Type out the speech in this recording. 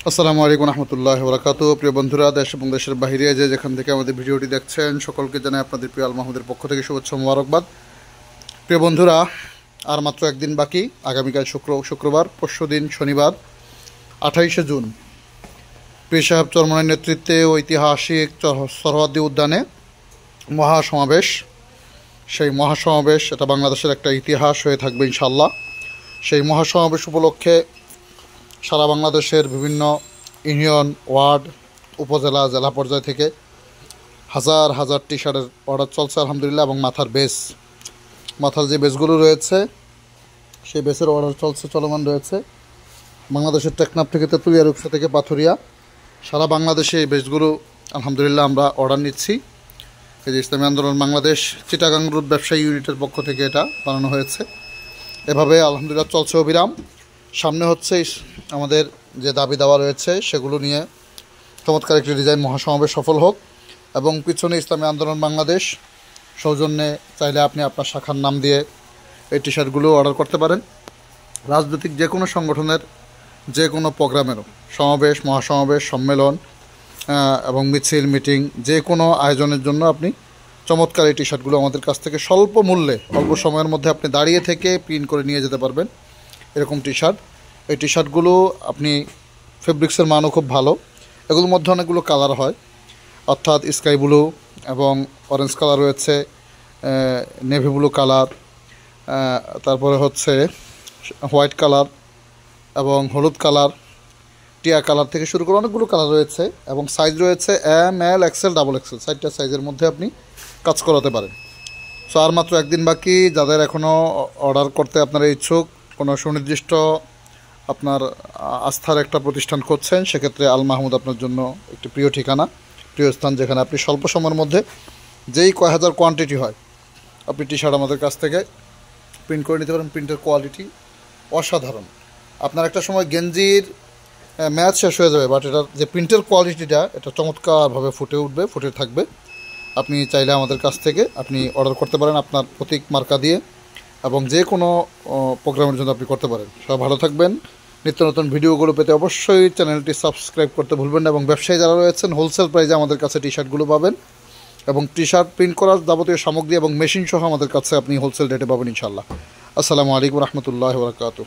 আসসালামু আলাইকুম রহমতুল্লাহ বরকাতুহু। প্রিয় বন্ধুরা, দেশ এবং দেশের বাইরে যে যেখান থেকে আমাদের ভিডিওটি দেখছেন, সকলকে জানাই আপনাদের প্রিয় আল মাহমুদের পক্ষ থেকে শুভেচ্ছা মোবারকবাদ। প্রিয় বন্ধুরা, আর মাত্র একদিন বাকি। আগামীকাল শুক্রবার, পরশুদিন শনিবার 28শে জুন পীর সাহেব চরমনের নেতৃত্বে ঐতিহাসিক সরওয়ার্দী উদ্যানে মহাসমাবেশ। সেই মহাসমাবেশ এটা বাংলাদেশের একটা ইতিহাস হয়ে থাকবে ইনশাল্লাহ। সেই মহাসমাবেশ উপলক্ষে সারা বাংলাদেশের বিভিন্ন ইউনিয়ন, ওয়ার্ড, উপজেলা, জেলা পর্যায় থেকে হাজার হাজার টি শার্টের অর্ডার চলছে আলহামদুলিল্লাহ। এবং মাথার যে বেসগুলো রয়েছে সেই বেসের অর্ডার চলমান রয়েছে। বাংলাদেশের টেকনাফ থেকে তেঁতুলিয়া, রূপসা থেকে পাথুরিয়া, সারা বাংলাদেশে এই বেসগুলো আলহামদুলিল্লাহ আমরা অর্ডার নিচ্ছি। এই যে ইসলামী আন্দোলন বাংলাদেশ চিটাগাং রুট ব্যবসায়ী ইউনিটের পক্ষ থেকে এটা বানানো হয়েছে। এভাবে আলহামদুলিল্লাহ চলছে অবিরাম। সামনে হচ্ছে আমাদের যে দাবি দাওয়া রয়েছে সেগুলো নিয়ে চমৎকার একটি ডিজাইন মহাসমাবেশ সফল হোক। এবং পিছনে ইসলামী আন্দোলন বাংলাদেশ সৌজন্যে চাইলে আপনি আপনার শাখার নাম দিয়ে এই টি শার্টগুলো অর্ডার করতে পারেন। রাজনৈতিক যে কোনো সংগঠনের যে কোনো প্রোগ্রামেরও, সমাবেশ, মহাসমাবেশ, সম্মেলন এবং মিছিল, মিটিং, যে কোনো আয়োজনের জন্য আপনি চমৎকার এই টি শার্টগুলো আমাদের কাছ থেকে স্বল্প মূল্যে, অল্প সময়ের মধ্যে আপনি দাঁড়িয়ে থেকে প্রিন্ট করে নিয়ে যেতে পারবেন। এরকম টি শার্ট, এই টি শার্টগুলো আপনি ফেব্রিক্সের মানও খুব ভালো। এগুলোর মধ্যে অনেকগুলো কালার হয়, অর্থাৎ স্কাই ব্লু এবং অরেঞ্জ কালার রয়েছে, নেভি ব্লু কালার, তারপরে হচ্ছে হোয়াইট কালার এবং হলুদ কালার, টিয়া কালার থেকে শুরু করে অনেকগুলো কালার রয়েছে। এবং সাইজ রয়েছে এম, এল, এক্সেল, ডাবল এক্সেল, 4টা সাইজের মধ্যে আপনি কাজ করাতে পারেন। সো আর মাত্র একদিন বাকি। যাদের এখনও অর্ডার করতে আপনারা ইচ্ছুক, কোনো সুনির্দিষ্ট আপনার আস্থার একটা প্রতিষ্ঠান খুঁজছেন, সেক্ষেত্রে আল মাহমুদ আপনার জন্য একটি প্রিয় ঠিকানা, প্রিয় স্থান, যেখানে আপনি স্বল্প সময়ের মধ্যে যেই কয় হাজার কোয়ান্টিটি হয় আপনি টি শার্ট আমাদের কাছ থেকে প্রিন্ট করে নিতে পারেন। প্রিন্টের কোয়ালিটি অসাধারণ। আপনার একটা সময় গেঞ্জির ম্যাচ শেষ হয়ে যাবে, বাট এটার যে প্রিন্টের কোয়ালিটিটা এটা চমৎকারভাবে ফুটে থাকবে। আপনি চাইলে আমাদের কাছ থেকে আপনি অর্ডার করতে পারেন আপনার প্রতীক মার্কা দিয়ে, এবং যে কোনো প্রোগ্রামের জন্য আপনি করতে পারেন। সবাই ভালো থাকবেন। নিত্য নতুন ভিডিওগুলো পেতে অবশ্যই চ্যানেলটি সাবস্ক্রাইব করতে ভুলবেন না। এবং ব্যবসায়ী যারা রয়েছেন হোলসেল প্রাইসে আমাদের কাছে টি শার্টগুলো পাবেন, এবং টি শার্ট প্রিন্ট করার যাবতীয় সামগ্রী এবং মেশিন সহ আমাদের কাছে আপনি হোলসেল রেটে পাবেন ইনশাআল্লাহ। আসসালামু আলাইকুম রহমতুল্লাহ বরকাতুহু।